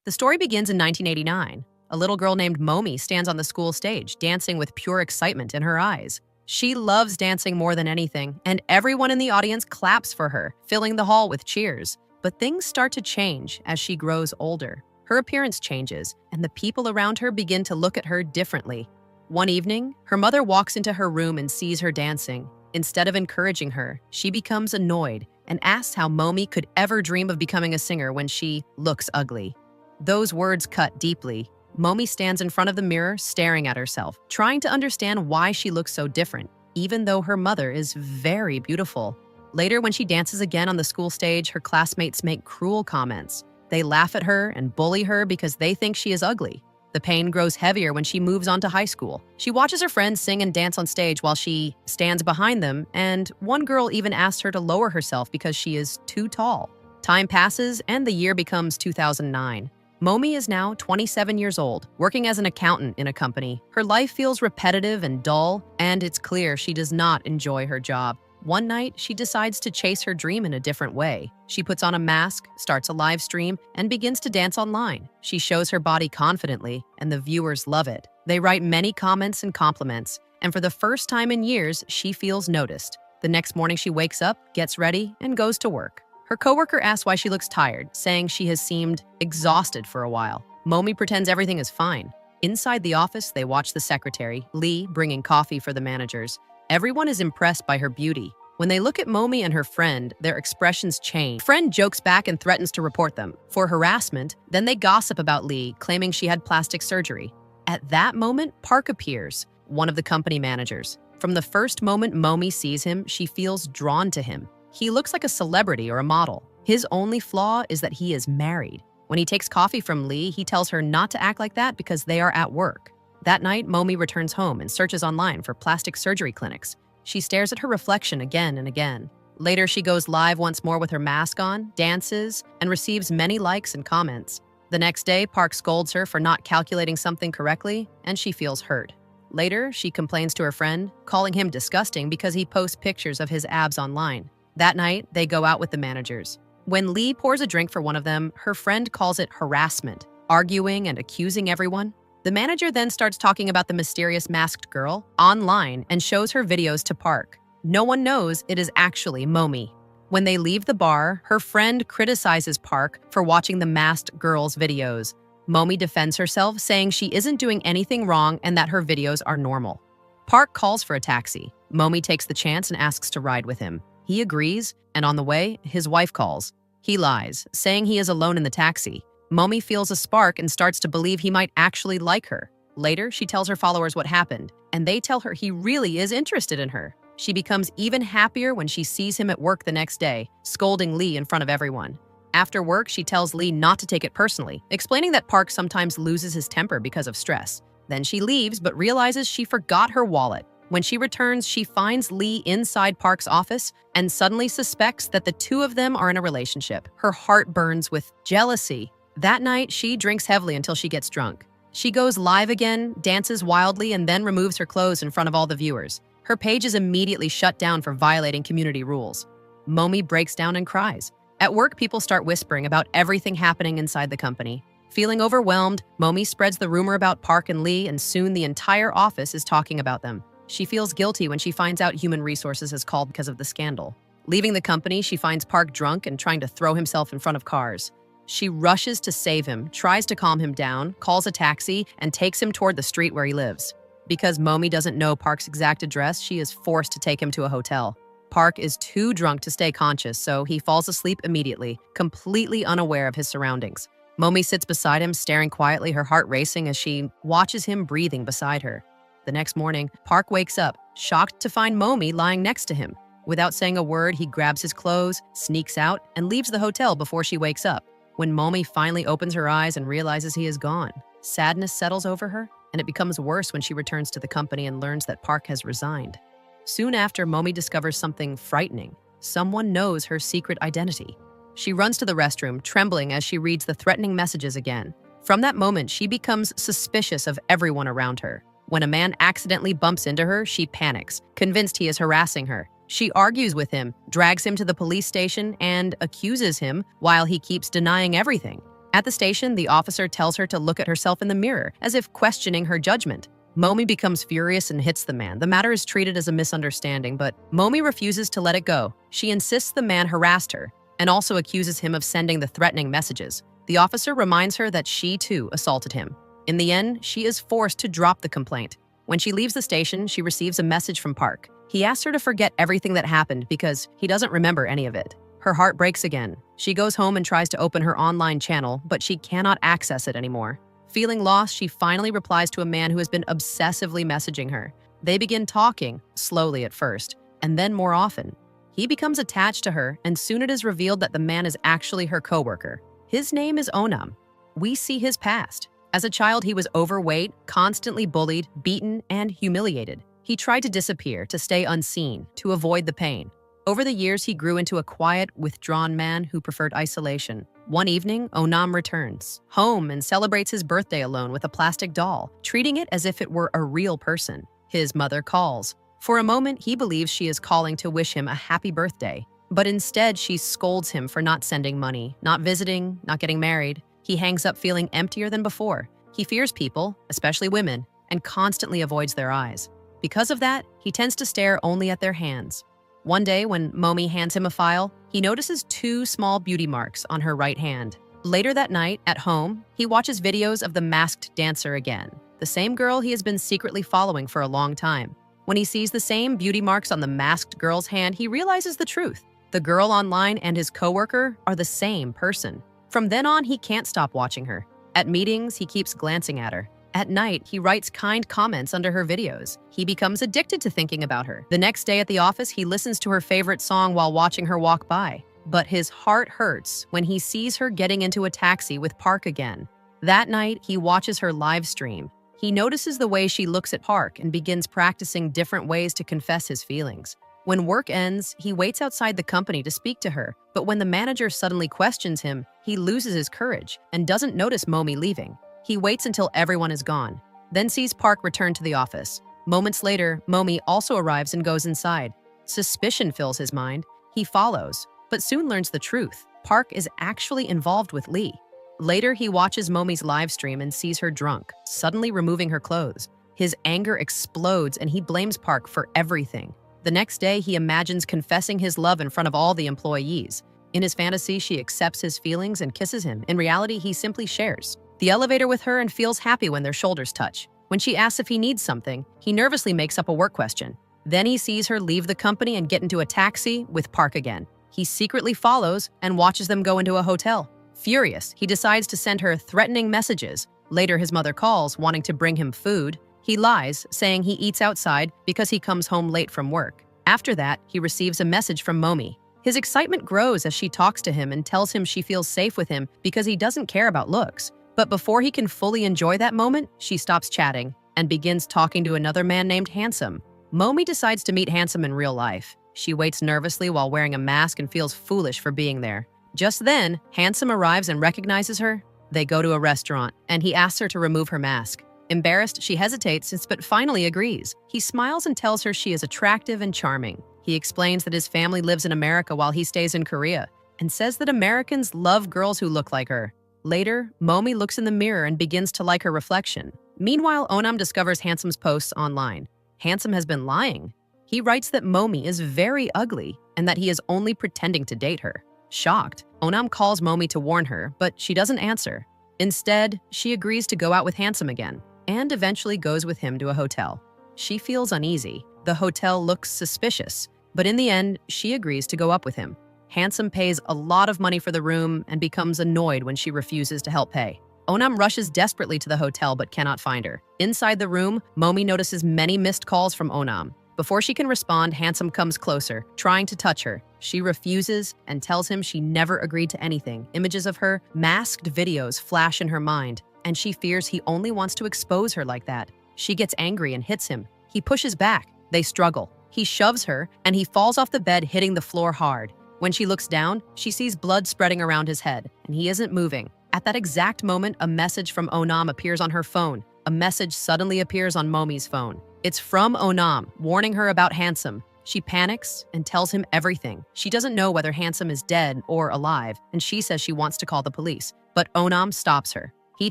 The story begins in 1989. A little girl named Momi stands on the school stage, dancing with pure excitement in her eyes. She loves dancing more than anything, and everyone in the audience claps for her, filling the hall with cheers. But things start to change as she grows older. Her appearance changes, and the people around her begin to look at her differently. One evening, her mother walks into her room and sees her dancing. Instead of encouraging her, she becomes annoyed and asks how Momi could ever dream of becoming a singer when she looks ugly. Those words cut deeply. Momi stands in front of the mirror, staring at herself, trying to understand why she looks so different, even though her mother is very beautiful. Later, when she dances again on the school stage, her classmates make cruel comments. They laugh at her and bully her because they think she is ugly. The pain grows heavier when she moves on to high school. She watches her friends sing and dance on stage while she stands behind them, and one girl even asks her to lower herself because she is too tall. Time passes, and the year becomes 2009. Momi is now 27 years old, working as an accountant in a company. Her life feels repetitive and dull, and it's clear she does not enjoy her job. One night, she decides to chase her dream in a different way. She puts on a mask, starts a live stream, and begins to dance online. She shows her body confidently, and the viewers love it. They write many comments and compliments, and for the first time in years, she feels noticed. The next morning, she wakes up, gets ready, and goes to work. Her coworker asks why she looks tired, saying she has seemed exhausted for a while. Momi pretends everything is fine. Inside the office, they watch the secretary, Lee, bringing coffee for the managers. Everyone is impressed by her beauty. When they look at Momi and her friend, their expressions change. Friend jokes back and threatens to report them for harassment. Then they gossip about Lee, claiming she had plastic surgery. At that moment, Park appears, one of the company managers. From the first moment Momi sees him, she feels drawn to him. He looks like a celebrity or a model. His only flaw is that he is married. When he takes coffee from Lee, he tells her not to act like that because they are at work. That night, Momi returns home and searches online for plastic surgery clinics. She stares at her reflection again and again. Later, she goes live once more with her mask on, dances, and receives many likes and comments. The next day, Park scolds her for not calculating something correctly, and she feels hurt. Later, she complains to her friend, calling him disgusting because he posts pictures of his abs online. That night, they go out with the managers. When Lee pours a drink for one of them, her friend calls it harassment, arguing and accusing everyone. The manager then starts talking about the mysterious masked girl online and shows her videos to Park. No one knows it is actually Momi. When they leave the bar, her friend criticizes Park for watching the masked girl's videos. Momi defends herself, saying she isn't doing anything wrong and that her videos are normal. Park calls for a taxi. Momi takes the chance and asks to ride with him. He agrees, and on the way, his wife calls. He lies, saying he is alone in the taxi. Momi feels a spark and starts to believe he might actually like her. Later, she tells her followers what happened, and they tell her he really is interested in her. She becomes even happier when she sees him at work the next day, scolding Lee in front of everyone. After work, she tells Lee not to take it personally, explaining that Park sometimes loses his temper because of stress. Then she leaves, but realizes she forgot her wallet. When she returns, she finds Lee inside Park's office and suddenly suspects that the two of them are in a relationship. Her heart burns with jealousy. That night, she drinks heavily until she gets drunk. She goes live again, dances wildly, and then removes her clothes in front of all the viewers. Her page is immediately shut down for violating community rules. Momi breaks down and cries. At work, people start whispering about everything happening inside the company. Feeling overwhelmed, Momi spreads the rumor about Park and Lee, and soon the entire office is talking about them. She feels guilty when she finds out Human Resources is called because of the scandal. Leaving the company, she finds Park drunk and trying to throw himself in front of cars. She rushes to save him, tries to calm him down, calls a taxi, and takes him toward the street where he lives. Because Momi doesn't know Park's exact address, she is forced to take him to a hotel. Park is too drunk to stay conscious, so he falls asleep immediately, completely unaware of his surroundings. Momi sits beside him, staring quietly, her heart racing as she watches him breathing beside her. The next morning, Park wakes up, shocked to find Momi lying next to him. Without saying a word, he grabs his clothes, sneaks out, and leaves the hotel before she wakes up. When Momi finally opens her eyes and realizes he is gone, sadness settles over her, and it becomes worse when she returns to the company and learns that Park has resigned. Soon after, Momi discovers something frightening. Someone knows her secret identity. She runs to the restroom, trembling as she reads the threatening messages again. From that moment, she becomes suspicious of everyone around her. When a man accidentally bumps into her, she panics, convinced he is harassing her. She argues with him, drags him to the police station, and accuses him while he keeps denying everything. At the station, the officer tells her to look at herself in the mirror, as if questioning her judgment. Momi becomes furious and hits the man. The matter is treated as a misunderstanding, but Momi refuses to let it go. She insists the man harassed her and also accuses him of sending the threatening messages. The officer reminds her that she too assaulted him. In the end, she is forced to drop the complaint. When she leaves the station, she receives a message from Park. He asks her to forget everything that happened because he doesn't remember any of it. Her heart breaks again. She goes home and tries to open her online channel, but she cannot access it anymore. Feeling lost, she finally replies to a man who has been obsessively messaging her. They begin talking, slowly at first, and then more often. He becomes attached to her, and soon it is revealed that the man is actually her coworker. His name is Onam. We see his past. As a child, he was overweight, constantly bullied, beaten, and humiliated. He tried to disappear, to stay unseen, to avoid the pain. Over the years, he grew into a quiet, withdrawn man who preferred isolation. One evening, Onam returns home and celebrates his birthday alone with a plastic doll, treating it as if it were a real person. His mother calls. For a moment, he believes she is calling to wish him a happy birthday. But instead, she scolds him for not sending money, not visiting, not getting married. He hangs up feeling emptier than before. He fears people, especially women, and constantly avoids their eyes. Because of that, he tends to stare only at their hands. One day, when Momi hands him a file, he notices 2 small beauty marks on her right hand. Later that night, at home, he watches videos of the masked dancer again, the same girl he has been secretly following for a long time. When he sees the same beauty marks on the masked girl's hand, he realizes the truth. The girl online and his coworker are the same person. From then on, he can't stop watching her. At meetings, he keeps glancing at her. At night, he writes kind comments under her videos. He becomes addicted to thinking about her. The next day at the office, he listens to her favorite song while watching her walk by. But his heart hurts when he sees her getting into a taxi with Park again. That night, he watches her live stream. He notices the way she looks at Park and begins practicing different ways to confess his feelings. When work ends, he waits outside the company to speak to her, but when the manager suddenly questions him, he loses his courage and doesn't notice Momi leaving. He waits until everyone is gone, then sees Park return to the office. Moments later, Momi also arrives and goes inside. Suspicion fills his mind. He follows, but soon learns the truth. Park is actually involved with Lee. Later, he watches Momi's live stream and sees her drunk, suddenly removing her clothes. His anger explodes and he blames Park for everything. The next day, he imagines confessing his love in front of all the employees. In his fantasy, she accepts his feelings and kisses him. In reality, he simply shares the elevator with her and feels happy when their shoulders touch. When she asks if he needs something, he nervously makes up a work question. Then he sees her leave the company and get into a taxi with Park again. He secretly follows and watches them go into a hotel. Furious, he decides to send her threatening messages. Later, his mother calls, wanting to bring him food. He lies, saying he eats outside because he comes home late from work. After that, he receives a message from Momi. His excitement grows as she talks to him and tells him she feels safe with him because he doesn't care about looks. But before he can fully enjoy that moment, she stops chatting and begins talking to another man named Handsome. Momi decides to meet Handsome in real life. She waits nervously while wearing a mask and feels foolish for being there. Just then, Handsome arrives and recognizes her. They go to a restaurant, and he asks her to remove her mask. Embarrassed, she hesitates, but finally agrees. He smiles and tells her she is attractive and charming. He explains that his family lives in America while he stays in Korea, and says that Americans love girls who look like her. Later, Momi looks in the mirror and begins to like her reflection. Meanwhile, Onam discovers Handsome's posts online. Handsome has been lying. He writes that Momi is very ugly and that he is only pretending to date her. Shocked, Onam calls Momi to warn her, but she doesn't answer. Instead, she agrees to go out with Handsome again and eventually goes with him to a hotel. She feels uneasy. The hotel looks suspicious, but in the end, she agrees to go up with him. Handsome pays a lot of money for the room and becomes annoyed when she refuses to help pay. Onam rushes desperately to the hotel but cannot find her. Inside the room, Momi notices many missed calls from Onam. Before she can respond, Handsome comes closer, trying to touch her. She refuses and tells him she never agreed to anything. Images of her masked videos flash in her mind, and she fears he only wants to expose her like that. She gets angry and hits him. He pushes back. They struggle. He shoves her, and he falls off the bed, hitting the floor hard. When she looks down, she sees blood spreading around his head, and he isn't moving. At that exact moment, a message from Onam appears on her phone. A message suddenly appears on Momi's phone. It's from Onam, warning her about Handsome. She panics and tells him everything. She doesn't know whether Handsome is dead or alive, and she says she wants to call the police. But Onam stops her. He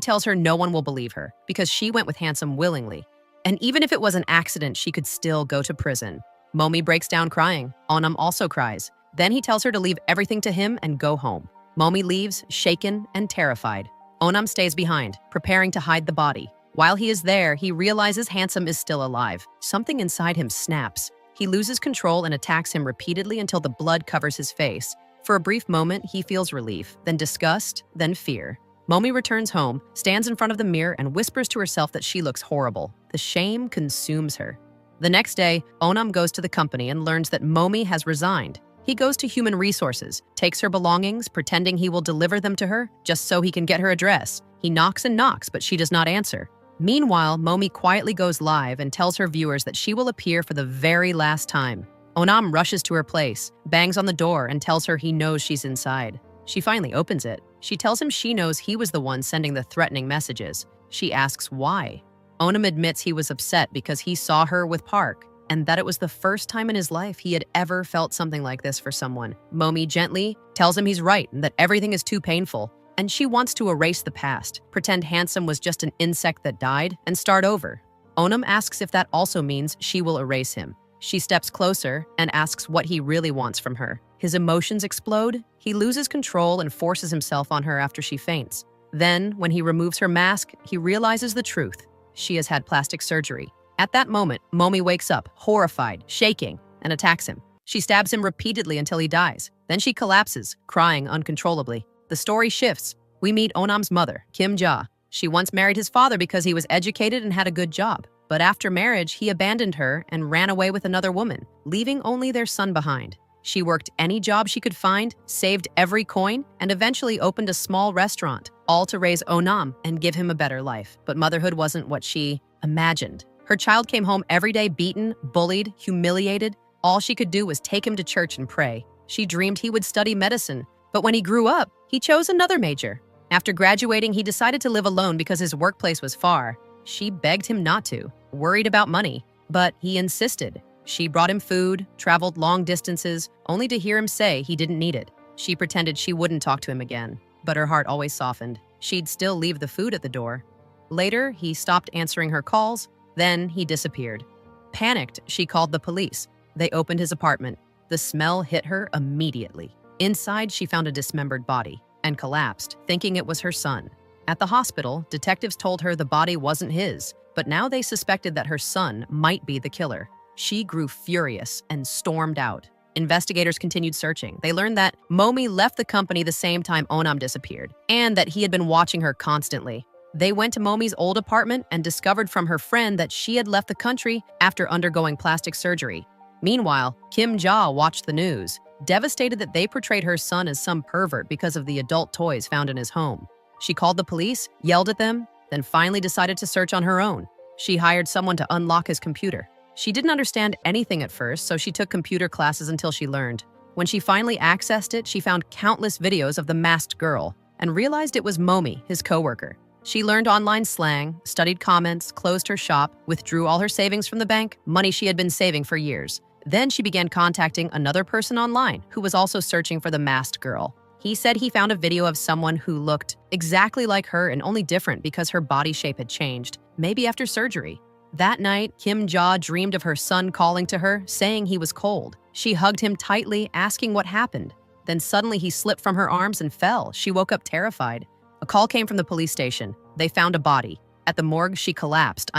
tells her no one will believe her because she went with Handsome willingly. And even if it was an accident, she could still go to prison. Momi breaks down crying. Onam also cries. Then he tells her to leave everything to him and go home. Momi leaves, shaken and terrified. Onam stays behind, preparing to hide the body. While he is there, he realizes Handsome is still alive. Something inside him snaps. He loses control and attacks him repeatedly until the blood covers his face. For a brief moment, he feels relief, then disgust, then fear. Momi returns home, stands in front of the mirror, and whispers to herself that she looks horrible. The shame consumes her. The next day, Onam goes to the company and learns that Momi has resigned. He goes to Human Resources, takes her belongings, pretending he will deliver them to her, just so he can get her address. He knocks and knocks, but she does not answer. Meanwhile, Momi quietly goes live and tells her viewers that she will appear for the very last time. Onam rushes to her place, bangs on the door, and tells her he knows she's inside. She finally opens it. She tells him she knows he was the one sending the threatening messages. She asks why. Onam admits he was upset because he saw her with Park, and that it was the first time in his life he had ever felt something like this for someone. Momi gently tells him he's right and that everything is too painful, and she wants to erase the past, pretend Handsome was just an insect that died, and start over. Onam asks if that also means she will erase him. She steps closer and asks what he really wants from her. His emotions explode. He loses control and forces himself on her after she faints. Then, when he removes her mask, he realizes the truth. She has had plastic surgery. At that moment, Momi wakes up, horrified, shaking, and attacks him. She stabs him repeatedly until he dies. Then she collapses, crying uncontrollably. The story shifts. We meet Onam's mother, Kim Ja. She once married his father because he was educated and had a good job. But after marriage, he abandoned her and ran away with another woman, leaving only their son behind. She worked any job she could find, saved every coin, and eventually opened a small restaurant, all to raise Onam and give him a better life. But motherhood wasn't what she imagined. Her child came home every day beaten, bullied, humiliated. All she could do was take him to church and pray. She dreamed he would study medicine, but when he grew up, he chose another major. After graduating, he decided to live alone because his workplace was far. She begged him not to, worried about money, but he insisted. She brought him food, traveled long distances, only to hear him say he didn't need it. She pretended she wouldn't talk to him again, but her heart always softened. She'd still leave the food at the door. Later, he stopped answering her calls, then he disappeared. Panicked, she called the police. They opened his apartment. The smell hit her immediately. Inside, she found a dismembered body and collapsed, thinking it was her son. At the hospital, detectives told her the body wasn't his, but now they suspected that her son might be the killer. She grew furious and stormed out. Investigators continued searching. They learned that Momi left the company the same time Onam disappeared, and that he had been watching her constantly. They went to Momi's old apartment and discovered from her friend that she had left the country after undergoing plastic surgery. Meanwhile, Kim Ja watched the news, devastated that they portrayed her son as some pervert because of the adult toys found in his home. She called the police, yelled at them, then finally decided to search on her own. She hired someone to unlock his computer. She didn't understand anything at first, so she took computer classes until she learned. When she finally accessed it, she found countless videos of the masked girl and realized it was Momi, his coworker. She learned online slang, studied comments, closed her shop, withdrew all her savings from the bank, money she had been saving for years. Then she began contacting another person online who was also searching for the masked girl. He said he found a video of someone who looked exactly like her and only different because her body shape had changed, maybe after surgery. That night, Kim Ja dreamed of her son calling to her, saying he was cold. She hugged him tightly, asking what happened. Then suddenly he slipped from her arms and fell. She woke up terrified. A call came from the police station. They found a body. At the morgue, she collapsed.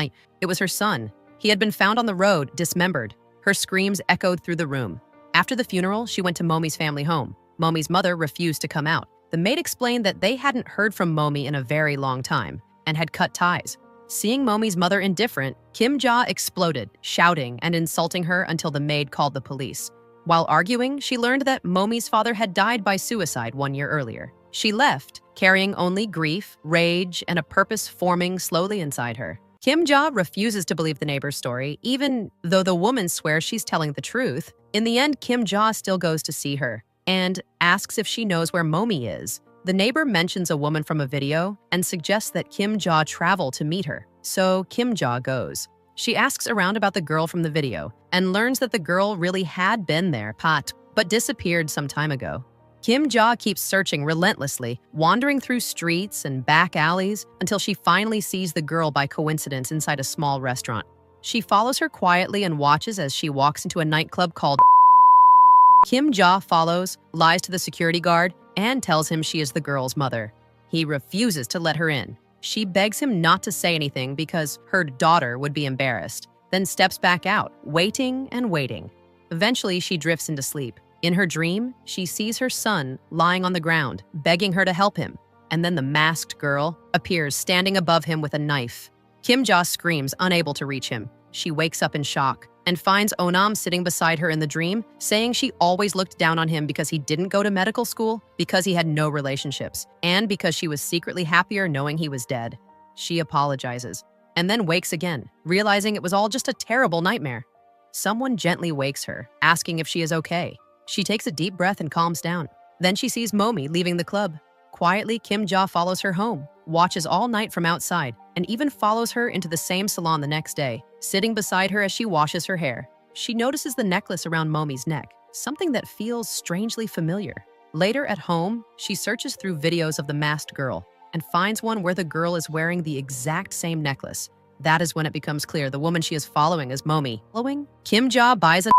It was her son. He had been found on the road, dismembered. Her screams echoed through the room. After the funeral, she went to Momi's family home. Momi's mother refused to come out. The maid explained that they hadn't heard from Momi in a very long time and had cut ties. Seeing Momi's mother indifferent, Kim Ja exploded, shouting and insulting her until the maid called the police. While arguing, she learned that Momi's father had died by suicide 1 year earlier. She left, carrying only grief, rage, and a purpose forming slowly inside her. Kim Ja refuses to believe the neighbor's story, even though the woman swears she's telling the truth. In the end, Kim Ja still goes to see her and asks if she knows where Momi is. The neighbor mentions a woman from a video and suggests that Kim Ja travel to meet her, so Kim Ja goes. She asks around about the girl from the video and learns that the girl really had been there, but disappeared some time ago. Kim Ja keeps searching relentlessly, wandering through streets and back alleys until she finally sees the girl by coincidence inside a small restaurant. She follows her quietly and watches as she walks into a nightclub called Kim Ja follows, lies to the security guard, and tells him she is the girl's mother. He refuses to let her in. She begs him not to say anything because her daughter would be embarrassed, then steps back out, waiting and waiting. Eventually, she drifts into sleep. In her dream, she sees her son lying on the ground, begging her to help him. And then the masked girl appears standing above him with a knife. Kim Ja screams, unable to reach him. She wakes up in shock and finds Onam sitting beside her in the dream, saying she always looked down on him because he didn't go to medical school, because he had no relationships, and because she was secretly happier knowing he was dead. She apologizes, and then wakes again, realizing it was all just a terrible nightmare. Someone gently wakes her, asking if she is okay. She takes a deep breath and calms down. Then she sees Momi leaving the club. Quietly, Kim Ja follows her home, watches all night from outside, and even follows her into the same salon the next day, sitting beside her as she washes her hair. She notices the necklace around Momi's neck, something that feels strangely familiar. Later at home, she searches through videos of the masked girl and finds one where the girl is wearing the exact same necklace. That is when it becomes clear the woman she is following is Momi. Kim Ja buys a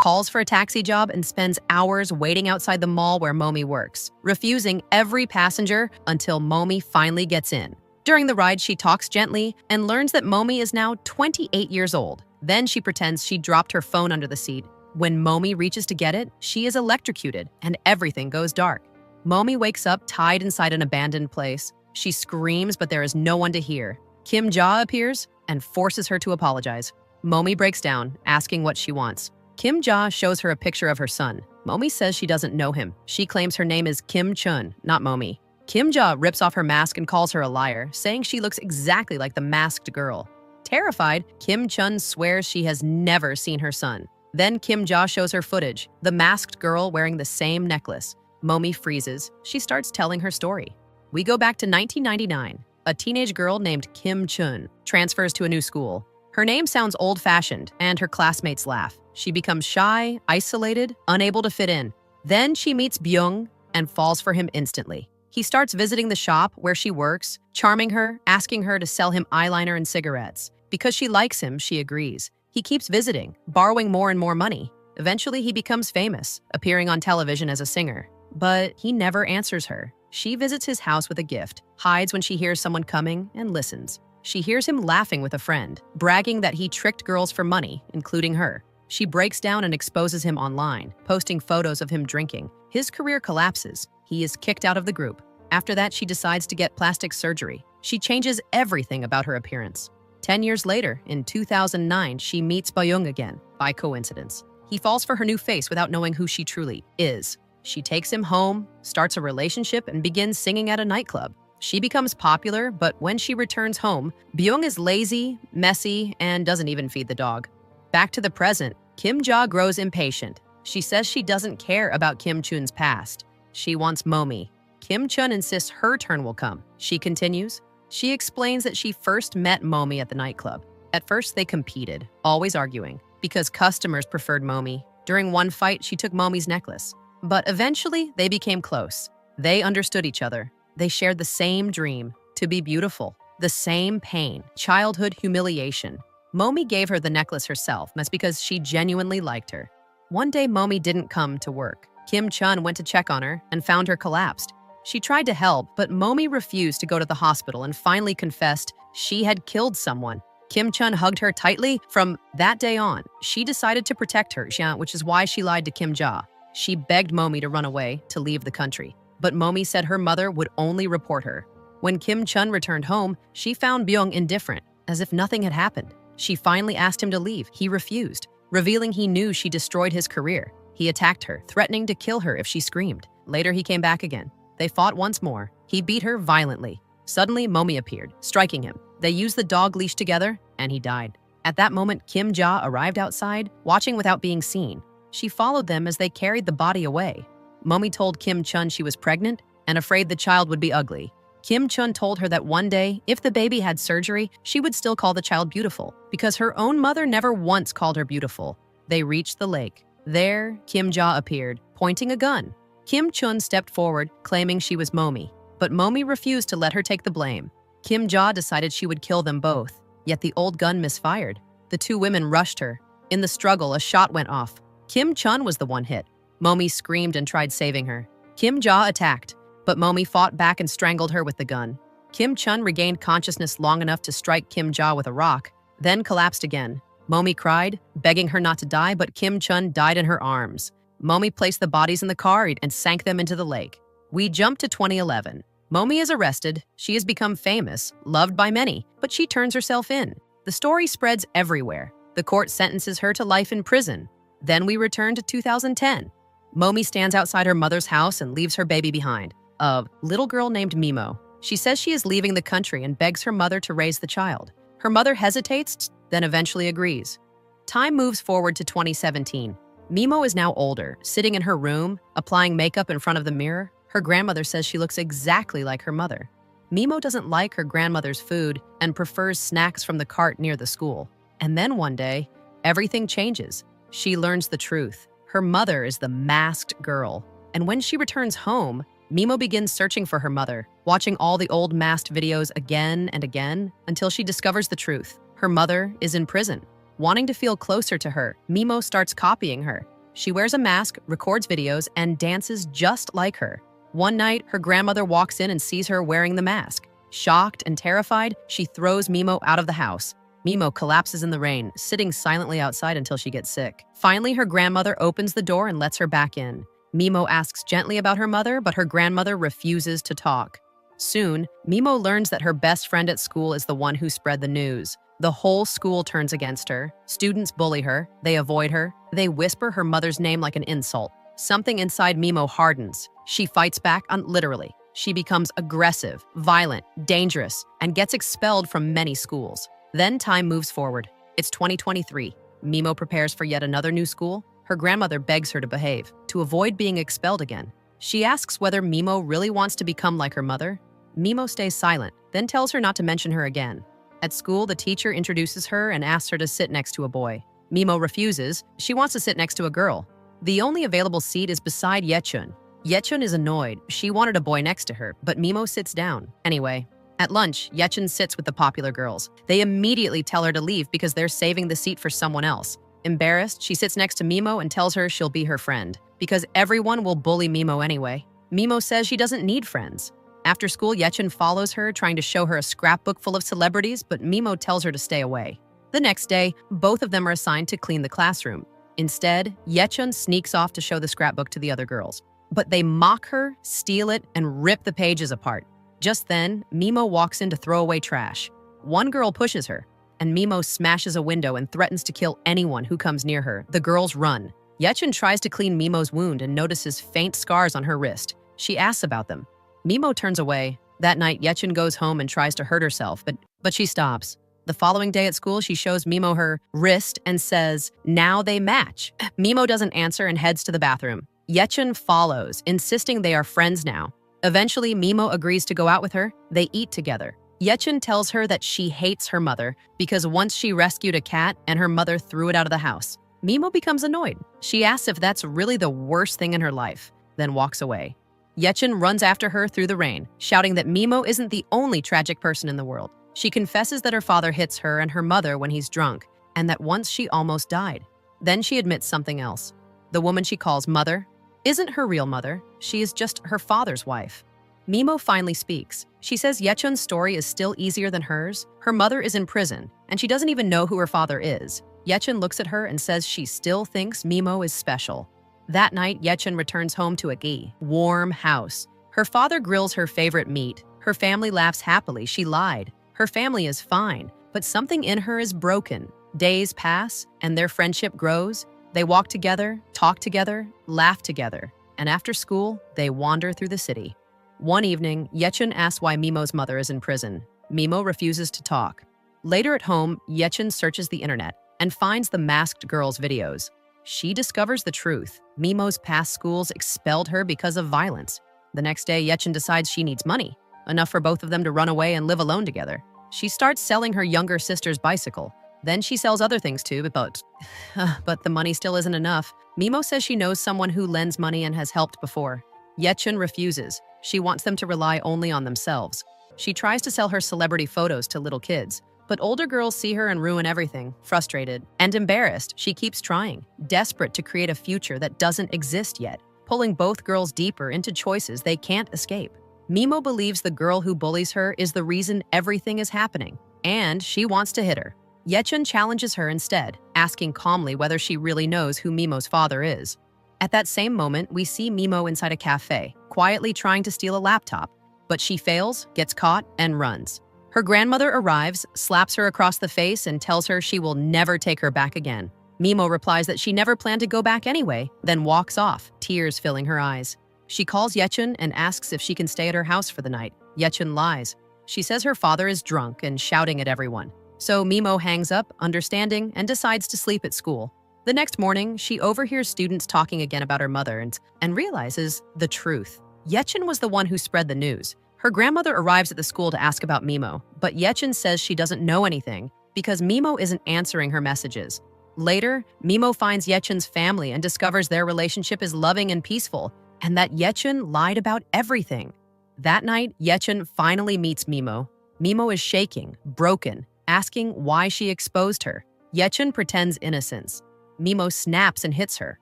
calls for a taxi job and spends hours waiting outside the mall where Momi works, refusing every passenger until Momi finally gets in. During the ride, she talks gently and learns that Momi is now 28 years old. Then she pretends she dropped her phone under the seat. When Momi reaches to get it, she is electrocuted and everything goes dark. Momi wakes up tied inside an abandoned place. She screams, but there is no one to hear. Kim Ja appears and forces her to apologize. Momi breaks down, asking what she wants. Kim Ja shows her a picture of her son. Momi says she doesn't know him. She claims her name is Kim Chun, not Momi. Kim Ja rips off her mask and calls her a liar, saying she looks exactly like the masked girl. Terrified, Kim Chun swears she has never seen her son. Then Kim Ja shows her footage, the masked girl wearing the same necklace. Momi freezes. She starts telling her story. We go back to 1999. A teenage girl named Kim Chun transfers to a new school. Her name sounds old-fashioned, and her classmates laugh. She becomes shy, isolated, unable to fit in. Then she meets Byung and falls for him instantly. He starts visiting the shop where she works, charming her, asking her to sell him eyeliner and cigarettes. Because she likes him, she agrees. He keeps visiting, borrowing more and more money. Eventually, he becomes famous, appearing on television as a singer. But he never answers her. She visits his house with a gift, hides when she hears someone coming, and listens. She hears him laughing with a friend, bragging that he tricked girls for money, including her. She breaks down and exposes him online, posting photos of him drinking. His career collapses. He is kicked out of the group. After that, she decides to get plastic surgery. She changes everything about her appearance. 10 years later, in 2009, she meets Byung again, by coincidence. He falls for her new face without knowing who she truly is. She takes him home, starts a relationship, and begins singing at a nightclub. She becomes popular, but when she returns home, Byung is lazy, messy, and doesn't even feed the dog. Back to the present, Kim Ja grows impatient. She says she doesn't care about Kim Chun's past. She wants Momi. Kim Chun insists her turn will come. She continues. She explains that she first met Momi at the nightclub. At first, they competed, always arguing, because customers preferred Momi. During one fight, she took Momi's necklace. But eventually, they became close. They understood each other. They shared the same dream, to be beautiful, the same pain, childhood humiliation. Momi gave her the necklace herself, that's because she genuinely liked her. One day, Momi didn't come to work. Kim Chun went to check on her and found her collapsed. She tried to help, but Momi refused to go to the hospital and finally confessed she had killed someone. Kim Chun hugged her tightly. From that day on, she decided to protect her, which is why she lied to Kim Ja. She begged Momi to run away, to leave the country. But Momi said her mother would only report her. When Kim Chun returned home, she found Byung indifferent, as if nothing had happened. She finally asked him to leave. He refused, revealing he knew she destroyed his career. He attacked her, threatening to kill her if she screamed. Later, he came back again. They fought once more. He beat her violently. Suddenly, Momi appeared, striking him. They used the dog leash together, and he died. At that moment, Kim Ja arrived outside, watching without being seen. She followed them as they carried the body away. Momi told Kim Chun she was pregnant and afraid the child would be ugly. Kim Chun told her that one day, if the baby had surgery, she would still call the child beautiful, because her own mother never once called her beautiful. They reached the lake. There, Kim Ja appeared, pointing a gun. Kim Chun stepped forward, claiming she was Momi, but Momi refused to let her take the blame. Kim Ja decided she would kill them both, yet the old gun misfired. The two women rushed her. In the struggle, a shot went off. Kim Chun was the one hit. Momi screamed and tried saving her. Kim Ja attacked, but Momi fought back and strangled her with the gun. Kim Chun regained consciousness long enough to strike Kim Ja with a rock, then collapsed again. Momi cried, begging her not to die, but Kim Chun died in her arms. Momi placed the bodies in the car and sank them into the lake. We jump to 2011. Momi is arrested. She has become famous, loved by many, but she turns herself in. The story spreads everywhere. The court sentences her to life in prison. Then we return to 2010. Momi stands outside her mother's house and leaves her baby behind, a little girl named Mimo. She says she is leaving the country and begs her mother to raise the child. Her mother hesitates, then eventually agrees. Time moves forward to 2017. Mimo is now older, sitting in her room, applying makeup in front of the mirror. Her grandmother says she looks exactly like her mother. Mimo doesn't like her grandmother's food and prefers snacks from the cart near the school. And then one day, everything changes. She learns the truth. Her mother is the masked girl. And when she returns home, Mimo begins searching for her mother, watching all the old masked videos again and again until she discovers the truth. Her mother is in prison. Wanting to feel closer to her, Mimo starts copying her. She wears a mask, records videos, and dances just like her. One night, her grandmother walks in and sees her wearing the mask. Shocked and terrified, she throws Mimo out of the house. Mimo collapses in the rain, sitting silently outside until she gets sick. Finally, her grandmother opens the door and lets her back in. Mimo asks gently about her mother, but her grandmother refuses to talk. Soon, Mimo learns that her best friend at school is the one who spread the news. The whole school turns against her. Students bully her. They avoid her. They whisper her mother's name like an insult. Something inside Mimo hardens. She fights back, literally. She becomes aggressive, violent, dangerous, and gets expelled from many schools. Then time moves forward. It's 2023. Mimo prepares for yet another new school. Her grandmother begs her to behave, to avoid being expelled again. She asks whether Mimo really wants to become like her mother. Mimo stays silent, then tells her not to mention her again. At school, the teacher introduces her and asks her to sit next to a boy. Mimo refuses. She wants to sit next to a girl. The only available seat is beside Yechun. Yechun is annoyed. She wanted a boy next to her, but Mimo sits down. Anyway, at lunch, Yechun sits with the popular girls. They immediately tell her to leave because they're saving the seat for someone else. Embarrassed, she sits next to Mimo and tells her she'll be her friend, because everyone will bully Mimo anyway. Mimo says she doesn't need friends. After school, Yechun follows her, trying to show her a scrapbook full of celebrities, but Mimo tells her to stay away. The next day, both of them are assigned to clean the classroom. Instead, Yechun sneaks off to show the scrapbook to the other girls. But they mock her, steal it, and rip the pages apart. Just then, Mimo walks in to throw away trash. One girl pushes her, and Mimo smashes a window and threatens to kill anyone who comes near her. The girls run. Yechun tries to clean Mimo's wound and notices faint scars on her wrist. She asks about them. Mimo turns away. That night, Yechun goes home and tries to hurt herself, but she stops. The following day at school, she shows Mimo her wrist and says, "Now they match." Mimo doesn't answer and heads to the bathroom. Yechun follows, insisting they are friends now. Eventually, Mimo agrees to go out with her. They eat together. Yechun tells her that she hates her mother because once she rescued a cat and her mother threw it out of the house. Mimo becomes annoyed. She asks if that's really the worst thing in her life, then walks away. Yechun runs after her through the rain, shouting that Mimo isn't the only tragic person in the world. She confesses that her father hits her and her mother when he's drunk, and that once she almost died. Then she admits something else. The woman she calls mother isn't her real mother. She is just her father's wife. Mimo finally speaks. She says Yechun's story is still easier than hers. Her mother is in prison, and she doesn't even know who her father is. Yechun looks at her and says she still thinks Mimo is special. That night, Yechun returns home to a warm house. Her father grills her favorite meat. Her family laughs happily. She lied. Her family is fine, but something in her is broken. Days pass, and their friendship grows. They walk together, talk together, laugh together, and after school, they wander through the city. One evening, Yechun asks why Mimo's mother is in prison. Mimo refuses to talk. Later at home, Yechun searches the internet and finds the masked girl's videos. She discovers the truth. Mimo's past schools expelled her because of violence. The next day, Yechun decides she needs money, enough for both of them to run away and live alone together. She starts selling her younger sister's bicycle. Then she sells other things too, but the money still isn't enough. Mimo says she knows someone who lends money and has helped before. Yechun refuses. She wants them to rely only on themselves. She tries to sell her celebrity photos to little kids, but older girls see her and ruin everything. Frustrated and embarrassed, she keeps trying, desperate to create a future that doesn't exist yet, pulling both girls deeper into choices they can't escape. Mimo believes the girl who bullies her is the reason everything is happening, and she wants to hit her. Yechun challenges her instead, asking calmly whether she really knows who Mimo's father is. At that same moment, we see Mimo inside a cafe, quietly trying to steal a laptop, but she fails, gets caught, and runs. Her grandmother arrives, slaps her across the face, and tells her she will never take her back again. Mimo replies that she never planned to go back anyway, then walks off, tears filling her eyes. She calls Yechun and asks if she can stay at her house for the night. Yechun lies. She says her father is drunk and shouting at everyone. So Mimo hangs up, understanding, and decides to sleep at school. The next morning, she overhears students talking again about her mother and realizes the truth. Yechun was the one who spread the news. Her grandmother arrives at the school to ask about Mimo, but Yechun says she doesn't know anything because Mimo isn't answering her messages. Later, Mimo finds Yechun's family and discovers their relationship is loving and peaceful, and that Yechun lied about everything. That night, Yechun finally meets Mimo. Mimo is shaking, broken, asking why she exposed her. Yechun pretends innocence. Mimo snaps and hits her,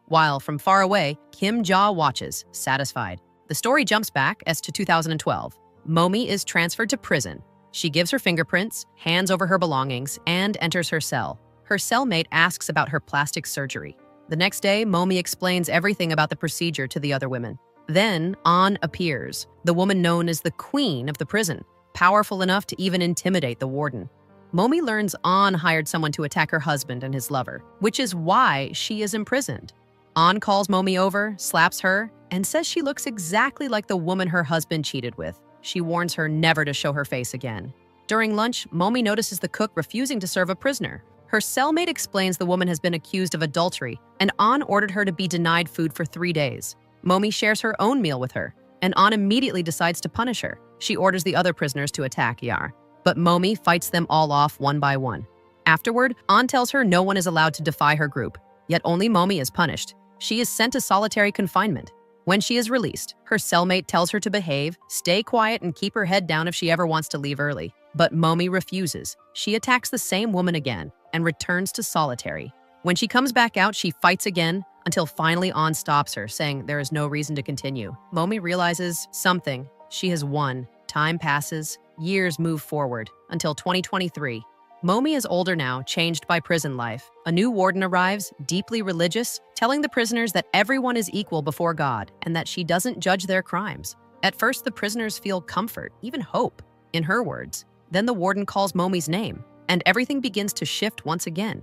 while from far away, Kim Ja watches, satisfied. The story jumps back as to 2012. Momi is transferred to prison. She gives her fingerprints, hands over her belongings, and enters her cell. Her cellmate asks about her plastic surgery. The next day, Momi explains everything about the procedure to the other women. Then, An appears, the woman known as the queen of the prison, powerful enough to even intimidate the warden. Momi learns An hired someone to attack her husband and his lover, which is why she is imprisoned. An calls Momi over, slaps her, and says she looks exactly like the woman her husband cheated with. She warns her never to show her face again. During lunch, Momi notices the cook refusing to serve a prisoner. Her cellmate explains the woman has been accused of adultery, and An ordered her to be denied food for 3 days. Momi shares her own meal with her, and An immediately decides to punish her. She orders the other prisoners to attack Yar, but Momi fights them all off one by one. Afterward, An tells her no one is allowed to defy her group, yet only Momi is punished. She is sent to solitary confinement. When she is released, her cellmate tells her to behave, stay quiet, and keep her head down if she ever wants to leave early. But Momi refuses. She attacks the same woman again and returns to solitary. When she comes back out, she fights again until finally An stops her, saying there is no reason to continue. Momi realizes something. She has won. Time passes. Years move forward until 2023. Momi is older now, changed by prison life. A new warden arrives, deeply religious, telling the prisoners that everyone is equal before God and that she doesn't judge their crimes. At first, the prisoners feel comfort, even hope, in her words. Then the warden calls Momi's name, and everything begins to shift once again.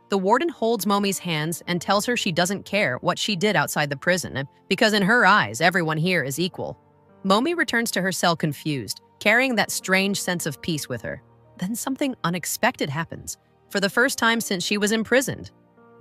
The warden holds Momi's hands and tells her she doesn't care what she did outside the prison, because in her eyes, everyone here is equal. Momi returns to her cell confused, carrying that strange sense of peace with her. Then something unexpected happens. For the first time since she was imprisoned,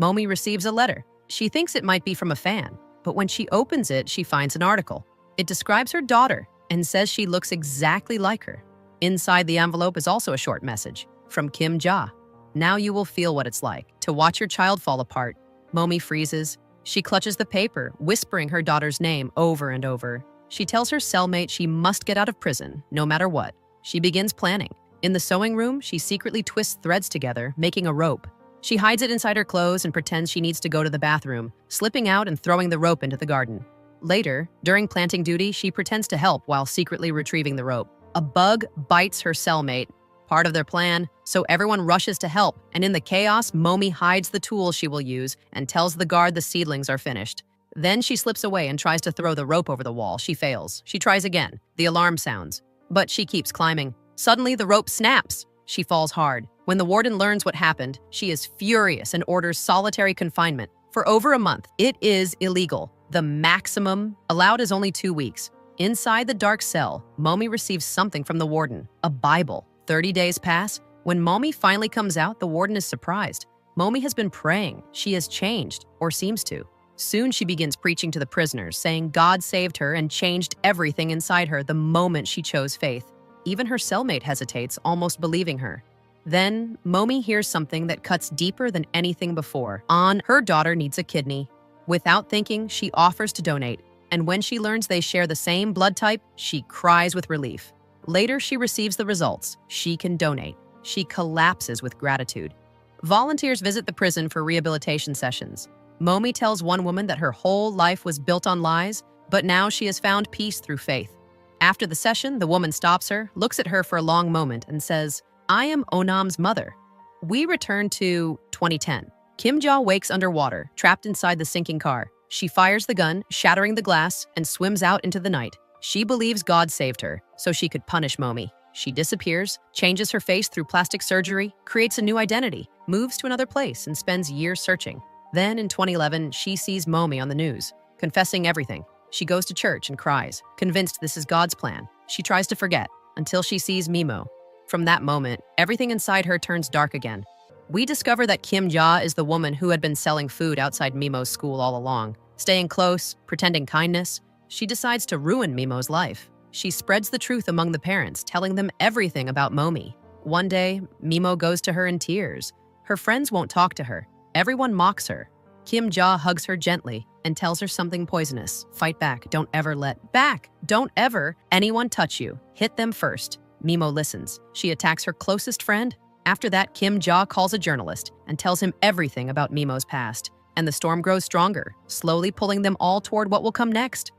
Momi receives a letter. She thinks it might be from a fan, but when she opens it, she finds an article. It describes her daughter and says she looks exactly like her. Inside the envelope is also a short message from Kim Ja. Now you will feel what it's like to watch your child fall apart. Momi freezes. She clutches the paper, whispering her daughter's name over and over. She tells her cellmate she must get out of prison, no matter what. She begins planning. In the sewing room, she secretly twists threads together, making a rope. She hides it inside her clothes and pretends she needs to go to the bathroom, slipping out and throwing the rope into the garden. Later, during planting duty, she pretends to help while secretly retrieving the rope. A bug bites her cellmate, part of their plan, so everyone rushes to help, and in the chaos, Momi hides the tools she will use and tells the guard the seedlings are finished. Then she slips away and tries to throw the rope over the wall. She fails. She tries again. The alarm sounds, but she keeps climbing. Suddenly, the rope snaps. She falls hard. When the warden learns what happened, she is furious and orders solitary confinement for over a month. It is illegal. The maximum allowed is only 2 weeks. Inside the dark cell, Momi receives something from the warden, a Bible. 30 days pass. When Momi finally comes out, the warden is surprised. Momi has been praying. She has changed, or seems to. Soon she begins preaching to the prisoners, saying God saved her and changed everything inside her the moment she chose faith. Even her cellmate hesitates, almost believing her. Then, Momi hears something that cuts deeper than anything before. Her daughter needs a kidney. Without thinking, she offers to donate, and when she learns they share the same blood type, she cries with relief. Later, she receives the results. She can donate. She collapses with gratitude. Volunteers visit the prison for rehabilitation sessions. Momi tells one woman that her whole life was built on lies, but now she has found peace through faith. After the session, the woman stops her, looks at her for a long moment, and says, "I am Onam's mother." We return to 2010. Kim Ja wakes underwater, trapped inside the sinking car. She fires the gun, shattering the glass, and swims out into the night. She believes God saved her, so she could punish Momi. She disappears, changes her face through plastic surgery, creates a new identity, moves to another place, and spends years searching. Then, in 2011, she sees Momi on the news, confessing everything. She goes to church and cries, convinced this is God's plan. She tries to forget, until she sees Mimo. From that moment, everything inside her turns dark again. We discover that Kim Ja is the woman who had been selling food outside Mimo's school all along. Staying close, pretending kindness, she decides to ruin Mimo's life. She spreads the truth among the parents, telling them everything about Momi. One day, Mimo goes to her in tears. Her friends won't talk to her. Everyone mocks her. Kim Ja hugs her gently and tells her something poisonous. Fight back. Don't ever let back. Don't ever anyone touch you. Hit them first. Mimo listens. She attacks her closest friend. After that, Kim Ja calls a journalist and tells him everything about Mimo's past. And the storm grows stronger, slowly pulling them all toward what will come next.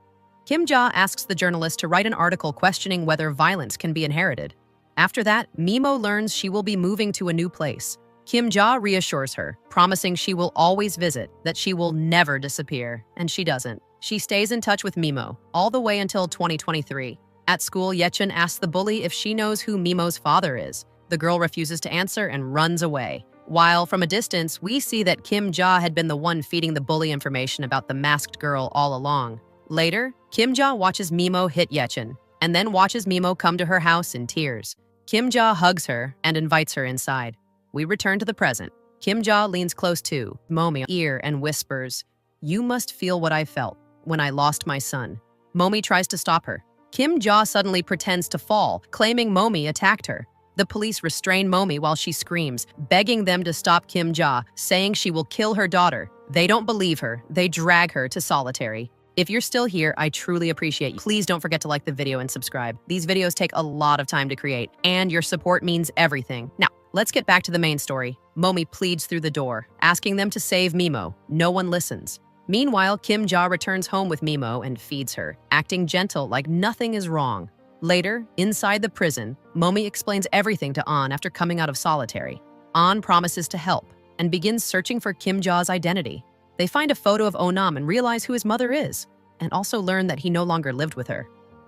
Kim Ja asks the journalist to write an article questioning whether violence can be inherited. After that, Mimo learns she will be moving to a new place. Kim Ja reassures her, promising she will always visit, that she will never disappear, and she doesn't. She stays in touch with Mimo, all the way until 2023. At school, Yechun asks the bully if she knows who Mimo's father is. The girl refuses to answer and runs away. While from a distance, we see that Kim Ja had been the one feeding the bully information about the masked girl all along. Later, Kim Ja watches Mimo hit Yechun, and then watches Mimo come to her house in tears. Kim Ja hugs her and invites her inside. We return to the present. Kim Ja leans close to Momi's ear and whispers, "You must feel what I felt when I lost my son." Momi tries to stop her. Kim Ja suddenly pretends to fall, claiming Momi attacked her. The police restrain Momi while she screams, begging them to stop Kim Ja, saying she will kill her daughter. They don't believe her. They drag her to solitary. If you're still here, I truly appreciate you. Please don't forget to like the video and subscribe. These videos take a lot of time to create, and your support means everything. Now, let's get back to the main story. Momi pleads through the door, asking them to save Mimo. No one listens. Meanwhile, Kim Ja returns home with Mimo and feeds her, acting gentle like nothing is wrong. Later, inside the prison, Momi explains everything to An after coming out of solitary. An promises to help and begins searching for Kim Ja's identity. They find a photo of Onam and realize who his mother is, and also learn that he no longer lived with her.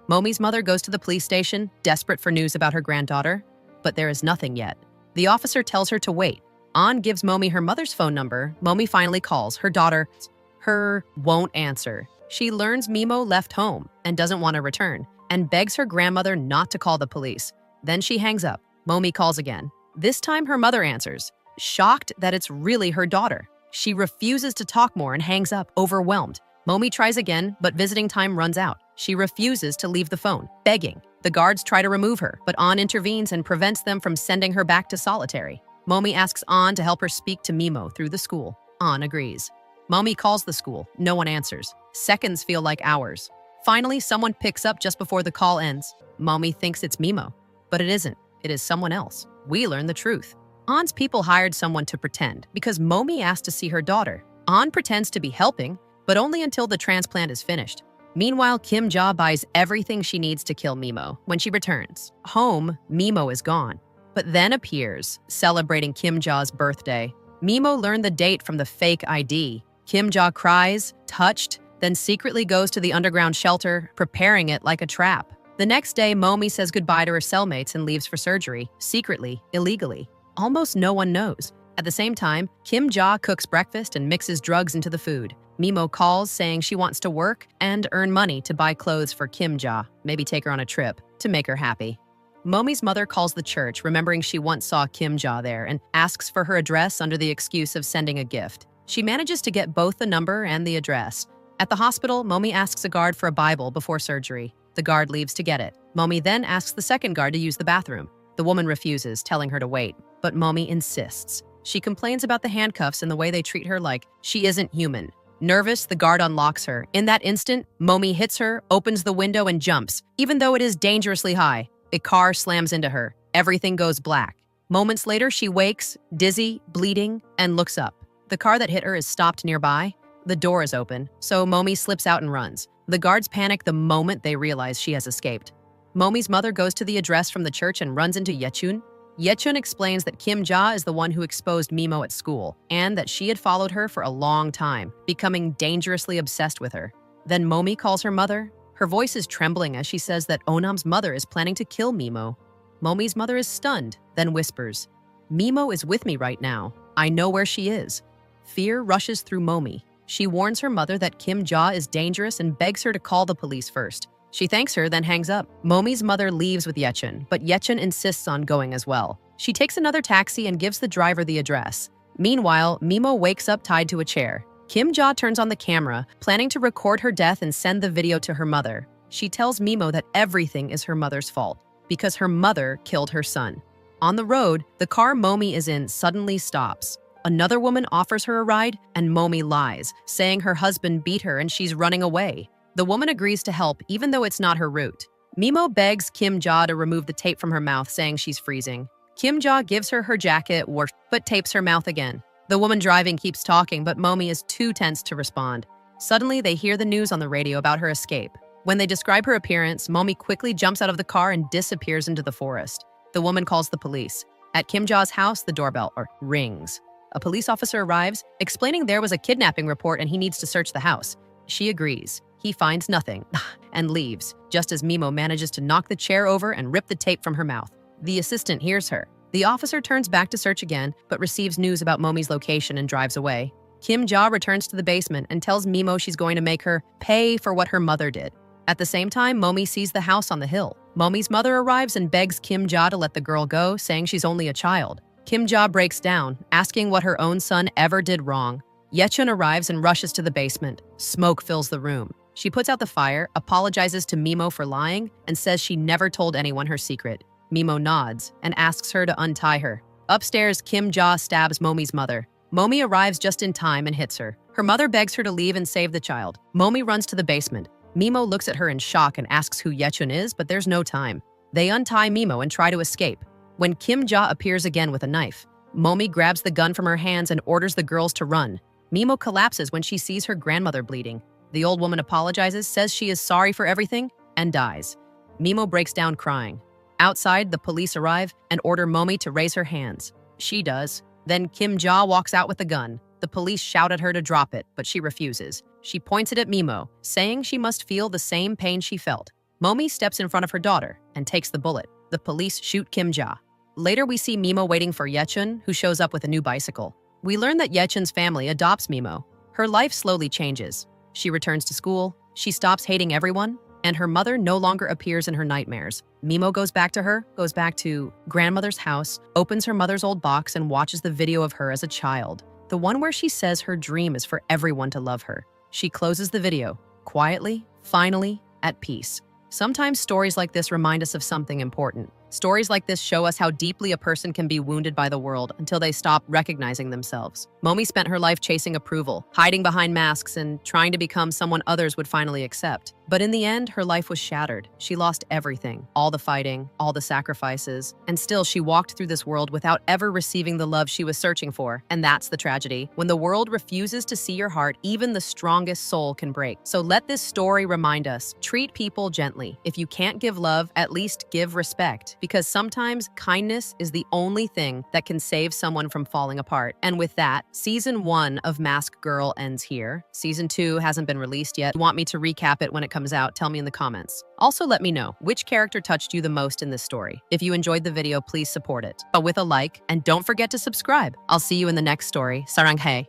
Momi's mother goes to the police station, desperate for news about her granddaughter, but there is nothing yet. The officer tells her to wait. An gives Momi her mother's phone number. Momi finally calls. Her daughter, won't answer. She learns Mimo left home and doesn't want to return, and begs her grandmother not to call the police. Then she hangs up. Momi calls again. This time her mother answers, shocked that it's really her daughter. She refuses to talk more and hangs up, overwhelmed. Momi tries again, but visiting time runs out. She refuses to leave the phone, begging. The guards try to remove her, but An intervenes and prevents them from sending her back to solitary. Momi asks An to help her speak to Mimo through the school. An agrees. Momi calls the school. No one answers. Seconds feel like hours. Finally, someone picks up just before the call ends. Momi thinks it's Mimo, but it isn't. It is someone else. We learn the truth. An's people hired someone to pretend because Momi asked to see her daughter. An pretends to be helping, but only until the transplant is finished. Meanwhile, Kim Ja buys everything she needs to kill Mimo. When she returns home, Mimo is gone, but then appears, celebrating Kim Ja's birthday. Mimo learned the date from the fake ID. Kim Ja cries, touched, then secretly goes to the underground shelter, preparing it like a trap. The next day, Momi says goodbye to her cellmates and leaves for surgery, secretly, illegally. Almost no one knows. At the same time, Kim Ja cooks breakfast and mixes drugs into the food. Mimo calls, saying she wants to work and earn money to buy clothes for Kim Ja, maybe take her on a trip, to make her happy. Momi's mother calls the church, remembering she once saw Kim Ja there, and asks for her address under the excuse of sending a gift. She manages to get both the number and the address. At the hospital, Momi asks a guard for a Bible before surgery. The guard leaves to get it. Momi then asks the second guard to use the bathroom. The woman refuses, telling her to wait, but Momi insists. She complains about the handcuffs and the way they treat her like she isn't human. Nervous, the guard unlocks her. In that instant, Momi hits her, opens the window, and jumps. Even though it is dangerously high, a car slams into her. Everything goes black. Moments later, she wakes, dizzy, bleeding, and looks up. The car that hit her is stopped nearby. The door is open, so Momi slips out and runs. The guards panic the moment they realize she has escaped. Momi's mother goes to the address from the church and runs into Yechun. Yechun explains that Kim Ja is the one who exposed Mimo at school, and that she had followed her for a long time, becoming dangerously obsessed with her. Then Momi calls her mother. Her voice is trembling as she says that Onam's mother is planning to kill Mimo. Momi's mother is stunned, then whispers, "Mimo is with me right now. I know where she is." Fear rushes through Momi. She warns her mother that Kim Ja is dangerous and begs her to call the police first. She thanks her, then hangs up. Momi's mother leaves with Yechun, but Yechun insists on going as well. She takes another taxi and gives the driver the address. Meanwhile, Mimo wakes up tied to a chair. Kim Ja turns on the camera, planning to record her death and send the video to her mother. She tells Mimo that everything is her mother's fault, because her mother killed her son. On the road, the car Momi is in suddenly stops. Another woman offers her a ride, and Momi lies, saying her husband beat her and she's running away. The woman agrees to help, even though it's not her route. Mimo begs Kim Ja to remove the tape from her mouth, saying she's freezing. Kim Ja gives her her jacket, but tapes her mouth again. The woman driving keeps talking, but Momi is too tense to respond. Suddenly, they hear the news on the radio about her escape. When they describe her appearance, Momi quickly jumps out of the car and disappears into the forest. The woman calls the police. At Kim Ja's house, the doorbell rings. A police officer arrives, explaining there was a kidnapping report and he needs to search the house. She agrees. He finds nothing and leaves, just as Mimo manages to knock the chair over and rip the tape from her mouth. The assistant hears her. The officer turns back to search again, but receives news about Momi's location and drives away. Kim Ja returns to the basement and tells Mimo she's going to make her pay for what her mother did. At the same time, Momi sees the house on the hill. Momi's mother arrives and begs Kim Ja to let the girl go, saying she's only a child. Kim Ja breaks down, asking what her own son ever did wrong. Yechun arrives and rushes to the basement. Smoke fills the room. She puts out the fire, apologizes to Mimo for lying, and says she never told anyone her secret. Mimo nods and asks her to untie her. Upstairs, Kim Ja stabs Momi's mother. Momi arrives just in time and hits her. Her mother begs her to leave and save the child. Momi runs to the basement. Mimo looks at her in shock and asks who Yechun is, but there's no time. They untie Mimo and try to escape. When Kim Ja appears again with a knife, Momi grabs the gun from her hands and orders the girls to run. Mimo collapses when she sees her grandmother bleeding. The old woman apologizes, says she is sorry for everything, and dies. Mimo breaks down crying. Outside, the police arrive and order Momi to raise her hands. She does. Then Kim Ja walks out with the gun. The police shout at her to drop it, but she refuses. She points it at Mimo, saying she must feel the same pain she felt. Momi steps in front of her daughter and takes the bullet. The police shoot Kim Ja. Later, we see Mimo waiting for Yechun, who shows up with a new bicycle. We learn that Yechun's family adopts Mimo. Her life slowly changes. She returns to school, she stops hating everyone, and her mother no longer appears in her nightmares. Mimo goes back to grandmother's house, opens her mother's old box, and watches the video of her as a child. The one where she says her dream is for everyone to love her. She closes the video, quietly, finally, at peace. Sometimes stories like this remind us of something important. Stories like this show us how deeply a person can be wounded by the world until they stop recognizing themselves. Momi spent her life chasing approval, hiding behind masks, and trying to become someone others would finally accept. But in the end, her life was shattered. She lost everything, all the fighting, all the sacrifices, and still she walked through this world without ever receiving the love she was searching for. And that's the tragedy. When the world refuses to see your heart, even the strongest soul can break. So let this story remind us, treat people gently. If you can't give love, at least give respect. Because sometimes kindness is the only thing that can save someone from falling apart. And with that, Season 1 of Mask Girl ends here. Season 2 hasn't been released yet. If you want me to recap it when it comes out, tell me in the comments. Also, let me know which character touched you the most in this story. If you enjoyed the video, please support it with a like, and don't forget to subscribe. I'll see you in the next story. Sarang hae.